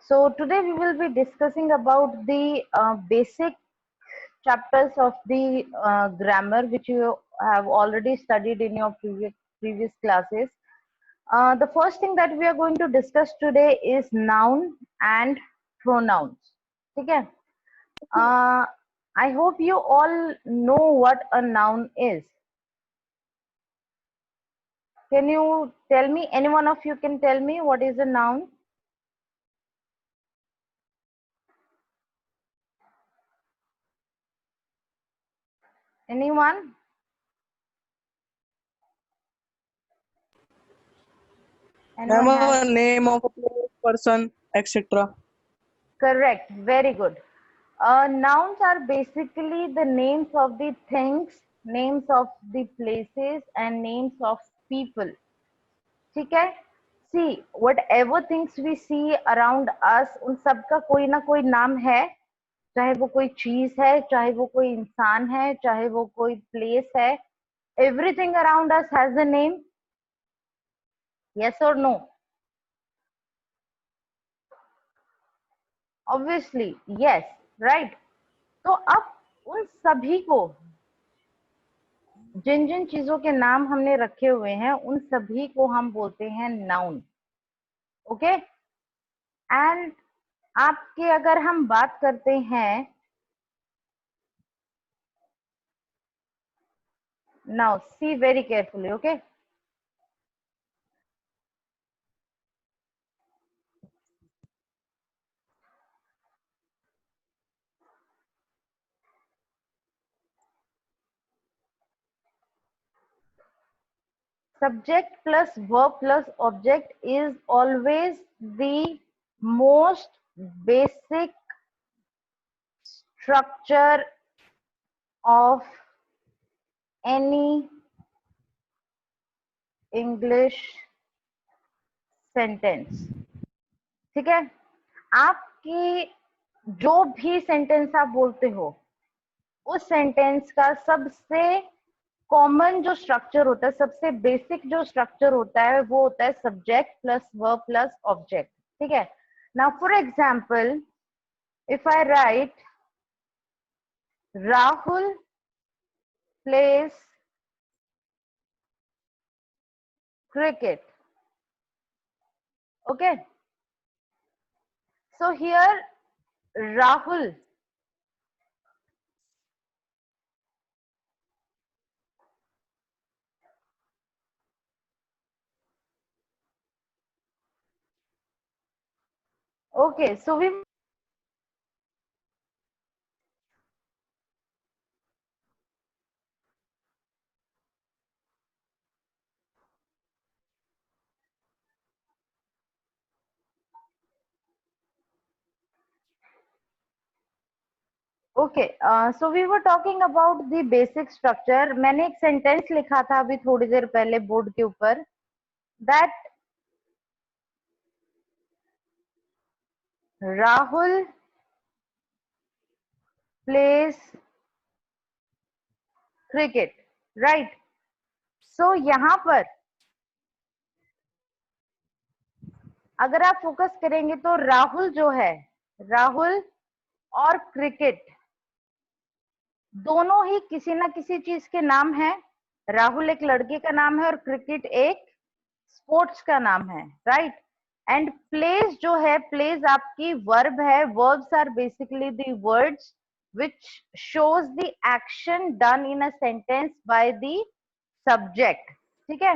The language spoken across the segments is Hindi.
So today we will be discussing about the basic chapters of the grammar which you have already studied in your previous classes. The first thing that we are going to discuss today is noun and pronouns. Okay. I hope you all know what a noun is. Can you tell me, any one of you can tell me what is a noun? Anyone? Name Anyone has? a name of a place, person, etc. Correct. Very good. Nouns are basically the names of the things, names of the places, and names of people. ठीक है? See, whatever things we see around us, उन सबका कोई ना कोई नाम है. चाहे वो कोई चीज है, चाहे वो कोई इंसान है, चाहे वो कोई प्लेस है. Everything around us has a name. Yes or no? Obviously, yes, right. तो अब उन सभी को, जिन जिन चीजों के नाम हमने रखे हुए हैं, उन सभी को हम बोलते हैं नाउन. ओके. एंड आपके अगर हम बात करते हैं, now see very carefully. Okay. Subject plus verb plus object is always the most basic structure of any English sentence. ठीक है. आपकी जो भी सेंटेंस आप बोलते हो, उस सेंटेंस का सबसे कॉमन जो स्ट्रक्चर होता है, सबसे बेसिक जो स्ट्रक्चर होता है, वो होता है subject plus verb plus object. ठीक है. Now for example, if I write Rahul plays cricket. Okay. So here Rahul, okay, so we okay, so we were talking about the basic structure. मैंने एक सेंटेंस लिखा था अभी थोड़ी देर पहले बोर्ड के ऊपर, that Rahul plays cricket, right? So यहाँ पर अगर आप फोकस करेंगे तो राहुल जो है, राहुल और क्रिकेट दोनों ही किसी ना किसी चीज के नाम है. राहुल एक लड़के का नाम है और क्रिकेट एक स्पोर्ट्स का नाम है, राइट. एंड प्लेस जो है, प्लेस आपकी वर्ब है. Verbs are basically the words which shows the action done in a sentence by the subject. ठीक है.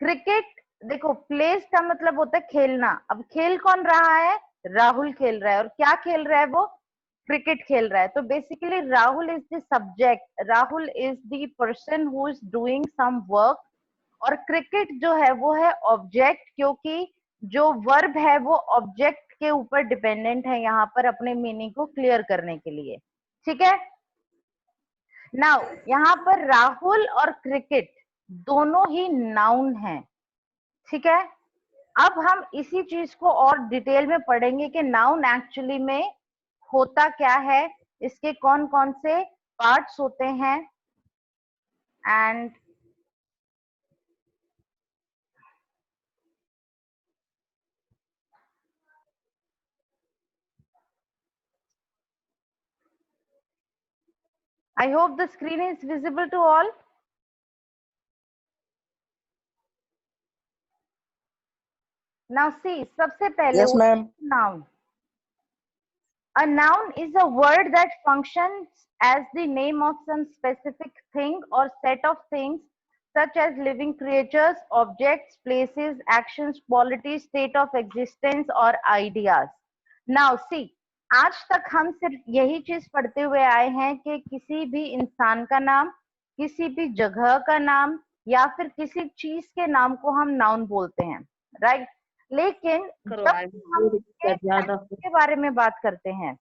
क्रिकेट, देखो प्लेस का मतलब होता है खेलना. अब खेल कौन रहा है? राहुल खेल रहा है. और क्या खेल रहा है वो? क्रिकेट खेल रहा है. तो basically Rahul is the subject, Rahul is the person who is doing some work. और क्रिकेट जो है वो है ऑब्जेक्ट, क्योंकि जो वर्ब है वो ऑब्जेक्ट के ऊपर डिपेंडेंट है यहाँ पर अपने मीनिंग को क्लियर करने के लिए. ठीक है. नाउ यहाँ पर राहुल और क्रिकेट दोनों ही नाउन हैं. ठीक है. अब हम इसी चीज को और डिटेल में पढ़ेंगे कि नाउन एक्चुअली में होता क्या है, इसके कौन कौन से पार्ट्स होते हैं. And I hope the screen is visible to all. Now see, सबसे पहले Yes, ma'am. noun. A noun is a word that functions as the name of some specific thing or set of things, such as living creatures, objects, places, actions, qualities, state of existence or ideas. Now see, आज तक हम सिर्फ यही चीज पढ़ते हुए आए हैं कि किसी भी इंसान का नाम, किसी भी जगह का नाम या फिर किसी चीज के नाम को हम नाउन बोलते हैं, राइट? लेकिन जब हम के बारे में बात करते हैं,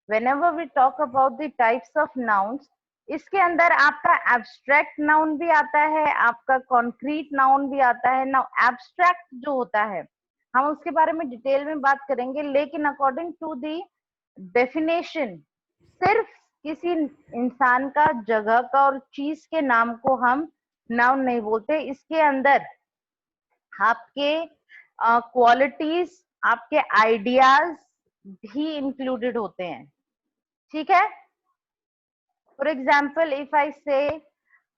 whenever we talk about the types of nouns, इसके अंदर आपका एब्स्ट्रैक्ट नाउन भी आता है, आपका कॉन्क्रीट नाउन भी आता है। नाउ एब्स्ट्रैक्ट जो होता है हम उसके बारे में डिटेल में बात करेंगे, लेकिन अकॉर्डिंग टू दी डेफिनेशन सिर्फ किसी इंसान का, जगह का और चीज के नाम को हम नाउन नहीं बोलते। इसके अंदर आपके क्वालिटीज, आपके आइडियाज भी इंक्लूडेड होते हैं, ठीक है? फॉर एग्जाम्पल, इफ आई से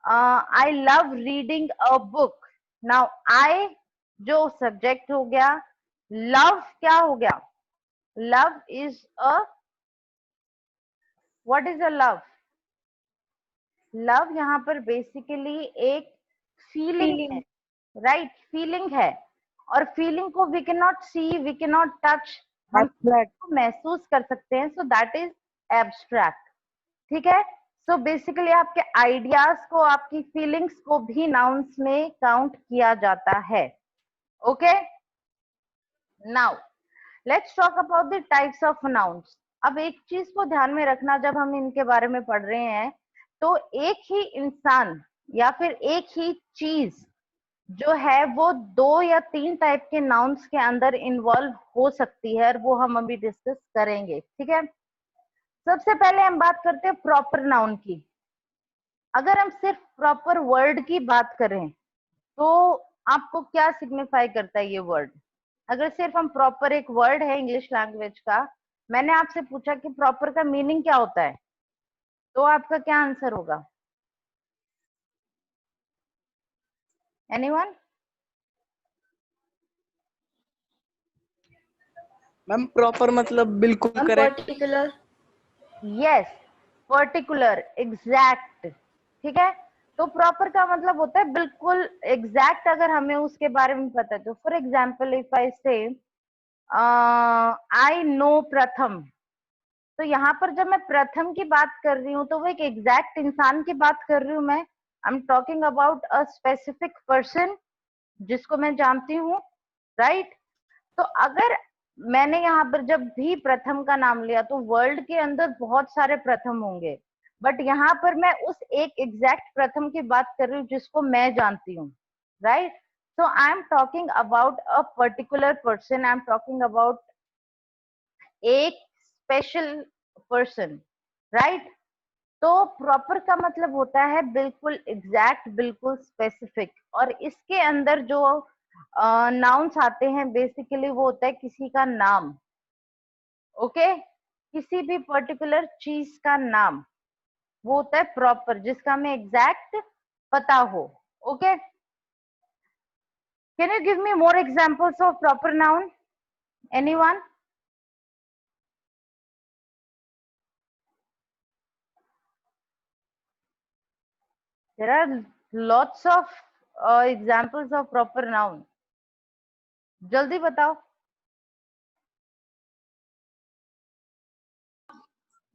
I love reading a book, now I जो सब्जेक्ट हो गया, लव क्या हो गया? Love is a, what is a love? Love यहाँ पर बेसिकली एक फीलिंग है, राइट? फीलिंग है, और फीलिंग को we can not see, we can not touch, हम उसको महसूस कर सकते हैं, सो दैट इज एब्स्ट्रैक्ट, ठीक है? सो बेसिकली आपके आइडियाज को, आपकी फीलिंग्स को भी नाउन्स में काउंट किया जाता है। Okay, now let's talk about the types of nouns. अब एक चीज को ध्यान में रखना, जब हम इनके बारे में पढ़ रहे हैं तो एक ही इंसान या फिर एक ही चीज जो है वो 2 या 3 टाइप के नाउन्स के अंदर इन्वॉल्व हो सकती है, और वो हम अभी डिस्कस करेंगे, ठीक है? सबसे पहले हम बात करते हैं प्रॉपर नाउन की। अगर हम सिर्फ प्रॉपर वर्ड की बात करें तो आपको क्या सिग्निफाई करता है ये वर्ड? अगर सिर्फ हम प्रॉपर, एक वर्ड है इंग्लिश लैंग्वेज का, मैंने आपसे पूछा कि प्रॉपर का मीनिंग क्या होता है, तो आपका क्या आंसर होगा? एनीवन? मैम प्रॉपर मतलब बिल्कुल correct. Particular. Yes, particular, exact, ठीक है? तो प्रॉपर का मतलब होता है बिल्कुल एग्जैक्ट, अगर हमें उसके बारे में पता है तो। फॉर एग्जाम्पल, इफ आई से आई नो प्रथम, तो यहाँ पर जब मैं प्रथम की बात कर रही हूँ तो वो एक एग्जैक्ट इंसान की बात कर रही हूँ मैं। आई am talking about a specific person जिसको मैं जानती हूँ, राइट? तो अगर मैंने यहाँ पर जब भी प्रथम का नाम लिया तो वर्ल्ड के अंदर बहुत सारे प्रथम होंगे, बट यहाँ पर मैं उस एक एग्जैक्ट प्रथम की बात कर रही हूँ जिसको मैं जानती हूँ, right? So I am talking about a particular person, I am talking about एक स्पेशल पर्सन, राइट? तो प्रॉपर का मतलब होता है बिल्कुल एग्जैक्ट, बिल्कुल स्पेसिफिक, और इसके अंदर जो नाउन्स आते हैं बेसिकली वो होता है किसी का नाम, ओके? किसी भी पर्टिकुलर चीज का नाम, वो होता है प्रॉपर, जिसका हमें एग्जैक्ट पता हो, okay? Can you give me more examples of proper noun? Anyone? There are lots of examples of proper noun. जल्दी बताओ।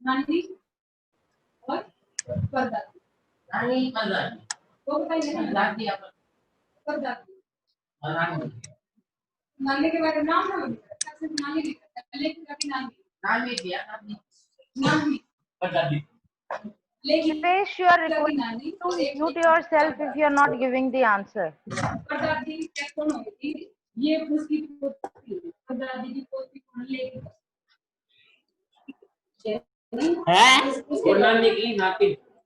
नानी और परदादी। नानी परदादी। वो बताइए ना, दादी आप परदादी। नानी के बारे में नाम ना लिखा, सिर्फ नानी लिखा, लेकिन कभी नानी नानी दिया, नानी नानी परदादी। Dipesh, you are requested to mute yourself if you are not giving the answer. परदादी क्या कौन होगी? ये उसकी पोती, परदादी की पोती कौन लेगी?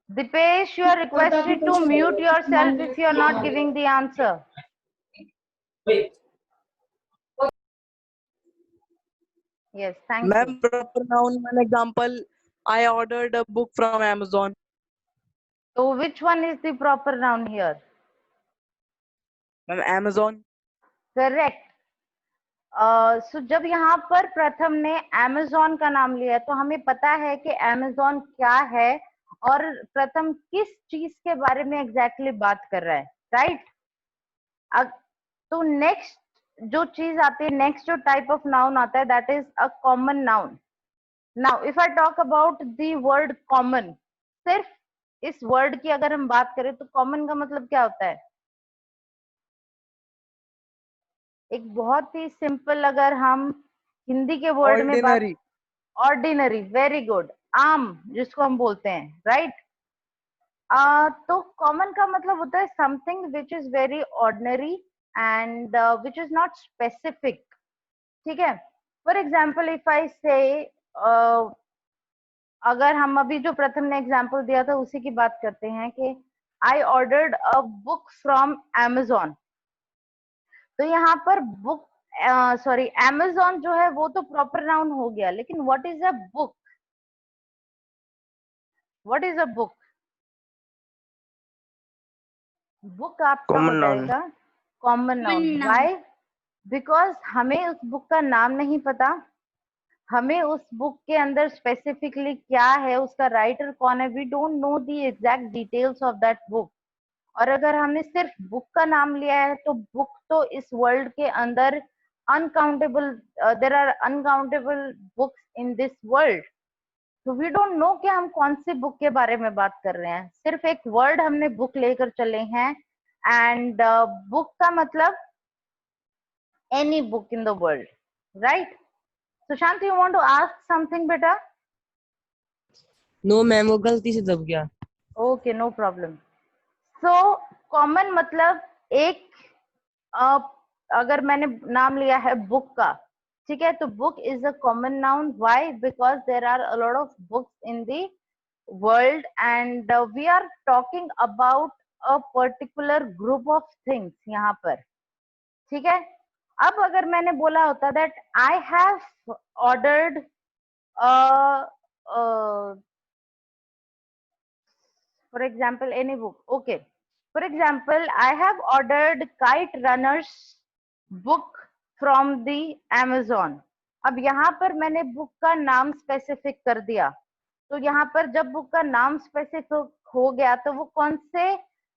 Dipesh, you are requested to mute yourself if you are not giving the answer. Yes, thank you. Ma'am, proper noun, one example, I ordered a book from Amazon. तो which one is the proper noun here? Ma'am Amazon. Correct. सो जब यहाँ पर प्रथम ने Amazon का नाम लिया तो हमें पता है कि Amazon क्या है और प्रथम किस चीज के बारे में एग्जैक्टली बात कर रहा है, राइट? तो नेक्स्ट जो चीज आती है, नेक्स्ट जो टाइप ऑफ नाउन आता है, that is a common noun. Now if I talk about the word common, सिर्फ इस वर्ड की अगर हम बात करें तो कॉमन का मतलब क्या होता है? एक बहुत ही सिंपल, अगर हम हिंदी के वर्ड में बात, Ordinary. ऑर्डिनरी, वेरी गुड, आम जिसको हम बोलते हैं, राइट? तो कॉमन का मतलब होता है something which is very ordinary and which is not specific. ठीक है? फॉर एग्जाम्पल इफ आई से, अगर हम अभी जो प्रथम ने एग्जाम्पल दिया था उसी की बात करते हैं कि I ordered a book from Amazon. तो यहाँ पर बुक, सॉरी, Amazon जो है वो तो प्रॉपर नाउन हो गया, लेकिन what is a book? What is a book? Book आपका हो Common noun. जाएगा common noun. noun. Why? Because हमें उस बुक का नाम नहीं पता, हमें उस बुक के अंदर स्पेसिफिकली क्या है, उसका राइटर कौन है, we don't know the exact details of that book. और अगर हमने सिर्फ बुक का नाम लिया है तो बुक तो इस वर्ल्ड के अंदर uncountable, there are uncountable books in this world. तो वी डोंट नो कि हम कौन सी बुक के बारे में बात कर रहे हैं. सिर्फ एक वर्ड हमने बुक लेकर चले हैं, एंड बुक का मतलब any book in the world, right? Sushant, you want to ask something बेटा? नो मैम, वो गलती से दब गया. Okay, no problem. So common मतलब एक, अगर मैंने नाम लिया है बुक का, ठीक है, तो book is a common noun. Why? Because there are a lot of books in the world and we are talking about a particular group of things यहाँ पर. ठीक है? अब अगर मैंने बोला होता that I have ordered for example any book, okay, for example I have ordered Kite Runner's book from the Amazon. अब यहाँ पर मैंने बुक का नाम स्पेसिफिक कर दिया, तो यहाँ पर जब बुक का नाम स्पेसिफिक हो गया तो वो कौन से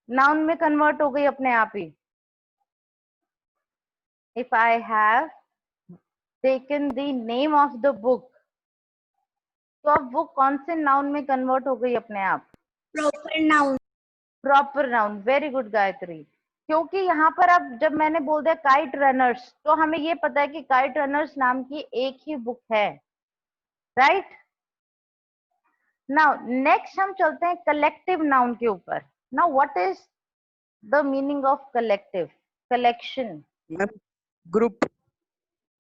नाउन में कन्वर्ट हो गई अपने आप ही? If I have taken the name of the book, तो अब वो कौन से नाउन में कन्वर्ट हो गई अपने आप? Proper noun. Proper noun. Very good Gayatri. क्योंकि यहाँ पर अब जब मैंने बोल दिया काइट रनर्स, तो हमें ये पता है कि काइट रनर्स नाम की एक ही बुक है, राइट? नाउ नेक्स्ट हम चलते हैं कलेक्टिव नाउन के ऊपर. Now what is the meaning of collective? Collection, ma'am group.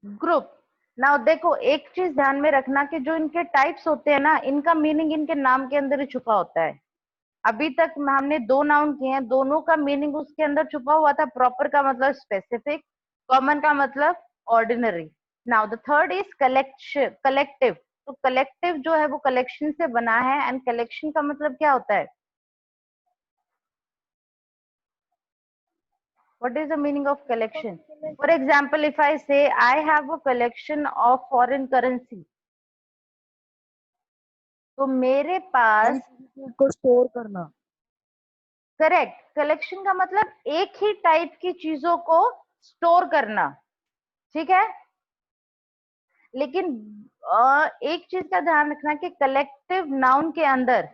Group. Now देखो, एक चीज ध्यान में रखना कि जो इनके टाइप्स होते हैं ना, इनका मीनिंग इनके नाम के अंदर ही छुपा होता है. अभी तक हमने दो नाउन किए हैं, दोनों का मीनिंग उसके अंदर छुपा हुआ था. प्रॉपर का मतलब स्पेसिफिक, कॉमन का मतलब ordinary. Now the third is collection, collective. तो कलेक्टिव जो है वो कलेक्शन से बना है, एंड कलेक्शन का मतलब क्या होता है? What is the meaning of collection? For example, if I say I have a collection of foreign currency, तो मेरे पास, को स्टोर करना. करेक्ट, कलेक्शन का मतलब एक ही टाइप की चीजों को स्टोर करना. ठीक है? लेकिन एक चीज का ध्यान रखना कि कलेक्टिव नाउन के अंदर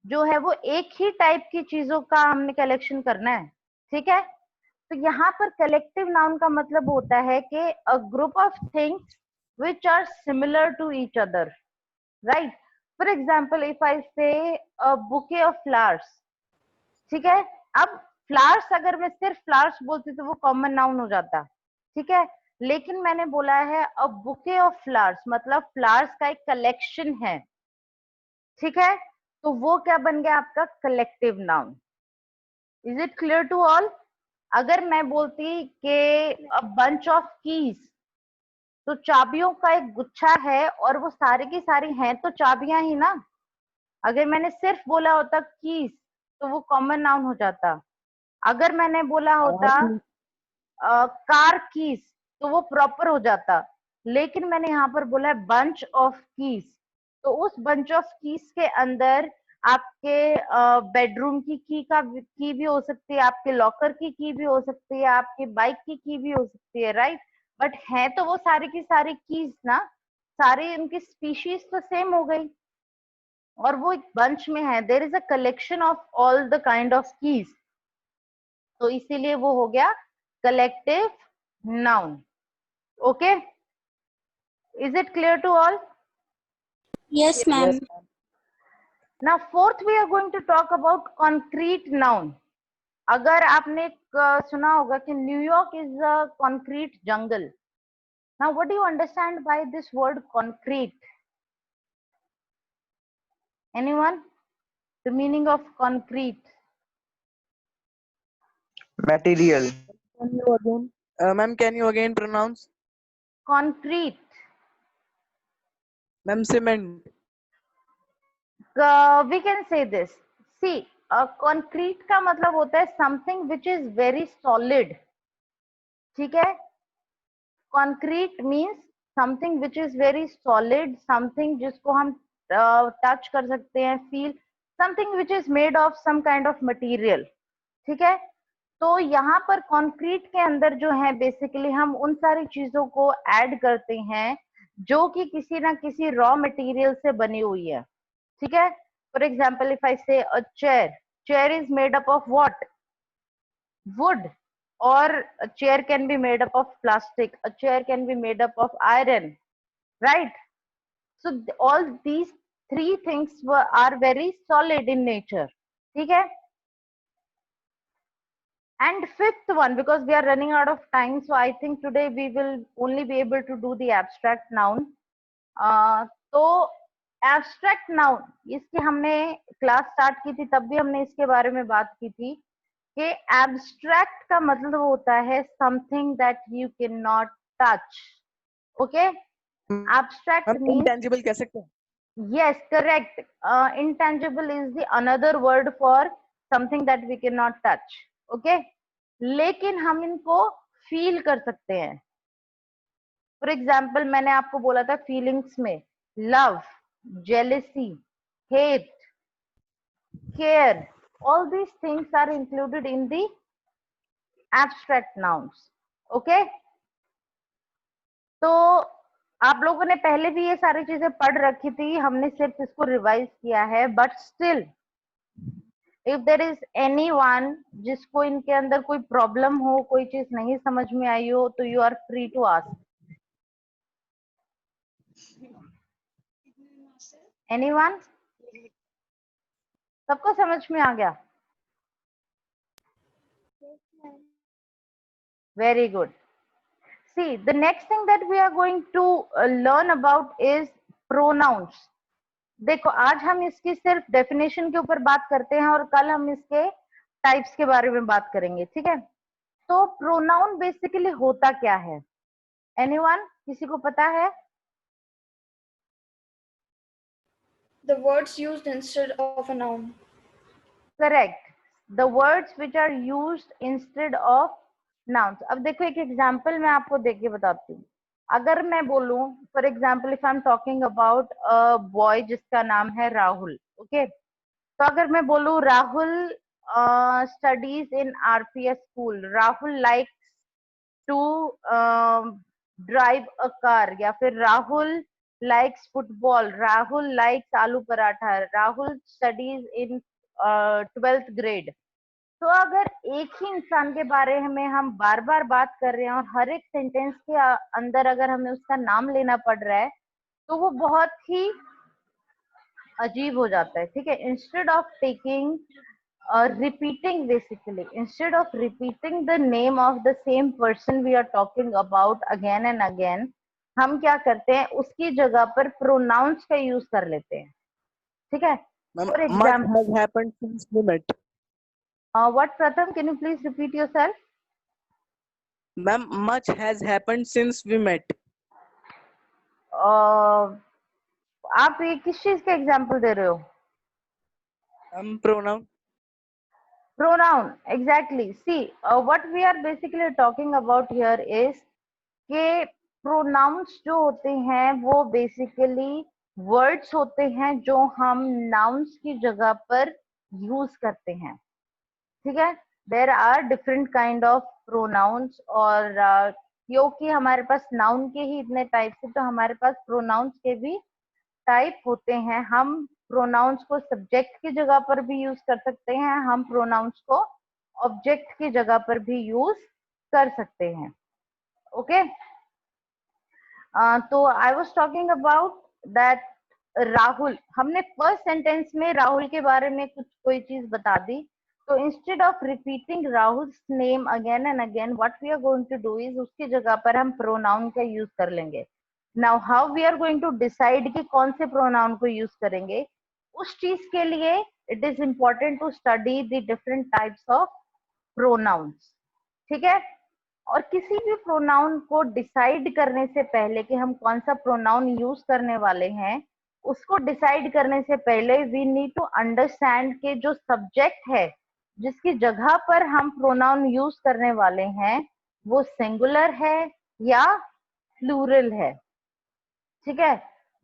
जो है वो एक ही टाइप की चीजों का हमने कलेक्शन करना है. ठीक है? तो यहाँ पर कलेक्टिव नाउन का मतलब होता है कि a group of things which are similar to each other, right? For example if I say a bouquet of flowers, ठीक है? अब फ्लावर्स, अगर मैं सिर्फ फ्लावर्स बोलती तो वो कॉमन नाउन हो जाता. ठीक है? लेकिन मैंने बोला है अ बुके ऑफ फ्लावर्स, मतलब फ्लावर्स का एक कलेक्शन है. ठीक है? तो वो क्या बन गया आपका? Collective noun. Is it clear to all? अगर मैं बोलती कि अ बंच ऑफ कीज, तो चाबियों का एक गुच्छा है और वो सारी की सारी हैं तो चाबियां ही ना. अगर मैंने सिर्फ बोला होता कीज, तो वो कॉमन नाउन हो जाता। अगर मैंने बोला होता कार कार कीज, तो वो प्रॉपर हो जाता। लेकिन मैंने यहाँ पर बोला है बंच ऑफ कीज, तो उस बंच ऑफ कीज के अंदर आपके बेडरूम की का की भी हो सकती है, आपके लॉकर की भी हो सकती है, आपकी बाइक की भी हो सकती है, राइट। बट है तो वो सारी की सारी कीज ना, सारी उनकी स्पीशीज तो सेम हो गई, और वो एक बंच में है, there is a collection of all the kind of keys, तो इसीलिए वो हो गया collective noun. Okay, is it clear to all? Yes, ma'am. yes ma'am. Now fourth we are going to talk about concrete noun. अगर आपने सुना होगा कि New York is a concrete jungle. Now what do you understand by this word concrete? Anyone? The meaning of concrete? Material. Can you again ma'am, can you again pronounce? Concrete. Ma'am, cement. We can say this. See, concrete का मतलब होता है something which is very solid. ठीक है? Concrete means something which is very solid, something जिसको हम टच कर सकते हैं, feel, something which is made of some kind of material. ठीक है? तो यहाँ पर कंक्रीट के अंदर जो है बेसिकली हम उन सारी चीजों को ऐड करते हैं जो कि किसी ना किसी रॉ मटेरियल से बनी हुई है। ठीक है? For example if I say a chair, chair is made up of what? Wood, or a chair can be made up of plastic, a chair can be made up of iron, right? So all these three things are very solid in nature. ठीक है? And fifth one, because we are running out of time, so I think today we will only be able to do the abstract noun. तो abstract noun, इसकी हमने क्लास स्टार्ट की थी तब भी हमने इसके बारे में बात की थी कि abstract का मतलब होता है something that you cannot touch. Okay? Abstract Ma'am, means, intangible कह सकते हैं? yes, correct. Intangible is the another word for something that we cannot touch. Okay? लेकिन हम इनको फील कर सकते हैं। फॉर एग्जाम्पल मैंने आपको बोला था फीलिंग्स में love, jealousy, hate, care, all these things are included in the abstract nouns. Okay, तो आप लोगों ने पहले भी ये सारी चीजें पढ़ रखी थी, हमने सिर्फ इसको रिवाइज किया है, but still if there is any one जिसको इनके अंदर कोई प्रॉब्लम हो, कोई चीज नहीं समझ में आई हो, तो you are free to ask. Anyone? सबको समझ में आ गया? Very good. See, the next thing that we are going to learn about is pronouns. देखो, आज हम इसकी सिर्फ डेफिनेशन के ऊपर बात करते हैं और कल हम इसके टाइप्स के बारे में बात करेंगे। ठीक है? तो प्रोनाउन बेसिकली होता क्या है? एनीवन? किसी को पता है? The words used instead of a noun. Correct. The words which are used instead of nouns. अब देखो एक एग्जांपल मैं आपको देके बताती हूँ। अगर मैं बोलूं for example if I am talking about a boy जिसका नाम है राहुल, ओके, तो अगर मैं बोलूं Rahul studies in RPS school, Rahul likes to drive a car, या फिर Rahul likes football, Rahul likes aloo paratha, Rahul studies in 12th grade. तो अगर एक ही इंसान के बारे में हम बार बार बात कर रहे हैं और हर एक सेंटेंस के अंदर अगर हमें उसका नाम लेना पड़ रहा है, तो वो बहुत ही अजीब हो जाता है। ठीक है? Instead of taking repeating, basically instead of repeating the name of the same person we are talking about again and again, हम क्या करते हैं, उसकी जगह पर pronouns का यूज कर लेते हैं। ठीक है? Ma'am, For much example, has happened since we met. what Pratham, can you please repeat yourself? Ma'am, much has happened since we met. आप ये किस चीज का एग्जाम्पल दे रहे हो? Pronoun. pronoun, exactly. See, what we are basically talking about here is कि pronouns जो होते हैं वो basically words होते हैं जो हम nouns की जगह पर use करते हैं, ठीक है. There are different kind of pronouns और क्योंकि हमारे पास noun के ही इतने types हैं तो हमारे पास pronouns के भी टाइप होते हैं. हम प्रोनाउंस को सब्जेक्ट की जगह पर भी यूज कर सकते हैं, हम प्रोनाउंस को ऑब्जेक्ट की जगह पर भी यूज कर सकते हैं. ओके, तो I was talking about that Rahul. हमने फर्स्ट सेंटेंस में राहुल के बारे में कुछ कोई चीज बता दी. तो instead of repeating Rahul's name again and again, what we are going to do is उसकी जगह पर हम प्रोनाउन का यूज कर लेंगे. Now how we are going to decide कि कौन से प्रोनाउन को यूज करेंगे, उस चीज के लिए it is important to study the different types of pronouns. ठीक है, और किसी भी प्रोनाउन को डिसाइड करने से पहले कि हम कौन सा प्रोनाउन यूज करने वाले हैं, उसको डिसाइड करने से पहले वी नीड टू अंडरस्टैंड कि जो सब्जेक्ट है जिसकी जगह पर हम प्रोनाउन यूज करने वाले हैं वो सिंगुलर है या प्लूरल है. ठीक है,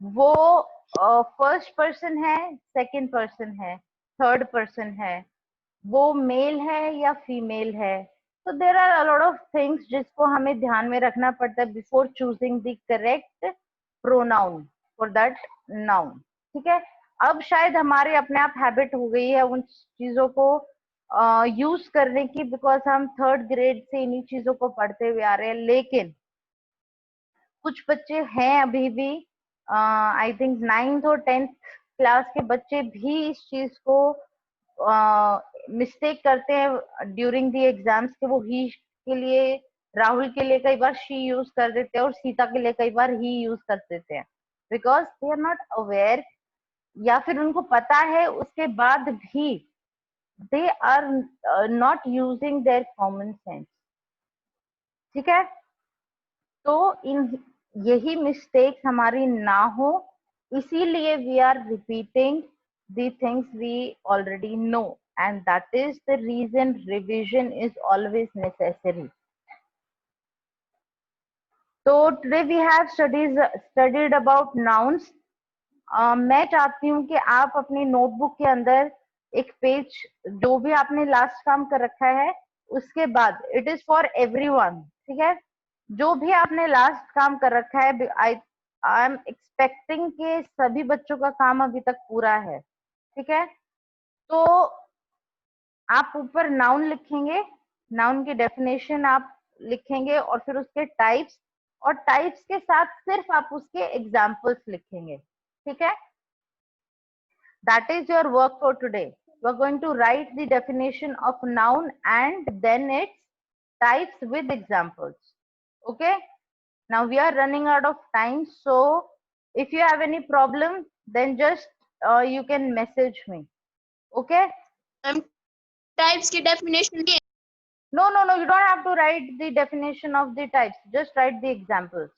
वो फर्स्ट पर्सन है, सेकंड पर्सन है, थर्ड पर्सन है, वो मेल है या फीमेल है. तो there are a lot of things जिसको हमें ध्यान में रखना पड़ता है before choosing the correct pronoun for that noun. ठीक है, अब शायद हमारे अपने आप हैबिट हो गई है उन चीजों को यूज करने की, बिकॉज हम थर्ड ग्रेड से इन्हीं चीजों को पढ़ते हुए आ रहे हैं. लेकिन कुछ बच्चे हैं अभी भी, आई थिंक 9th और 10th क्लास के बच्चे भी इस चीज को मिस्टेक करते हैं ड्यूरिंग द एग्जाम्स के वो ही के लिए, राहुल के लिए कई बार शी यूज कर देते हैं और सीता के लिए कई बार ही यूज कर देते हैं, because they are not aware, या फिर उनको पता है उसके बाद भी they are not using their common sense. ठीक है, तो इन यही मिस्टेक्स हमारी ना हो, इसीलिए we are repeating the things we already know, and that is the reason revision is always necessary. So today we have studied about nouns. मैं चाहती हूँ कि आप अपनी नोटबुक के अंदर एक पेज, जो भी आपने लास्ट काम कर रखा है उसके बाद, इट इज फॉर एवरीवन. ठीक है, जो भी आपने लास्ट काम कर रखा है, आई एम एक्सपेक्टिंग कि सभी बच्चों का काम अभी तक पूरा है. ठीक है, तो आप ऊपर नाउन लिखेंगे, नाउन की डेफिनेशन आप लिखेंगे और फिर उसके टाइप्स, और टाइप्स के साथ सिर्फ आप उसके एग्जाम्पल्स लिखेंगे. ठीक है, that is your work for today. We are going to write the definition of noun and then its types with examples. Okay, now we are running out of time, so if you have any problem then just you can message me. Okay, Types की definition no, you don't have to write the definition of the types, just write the examples.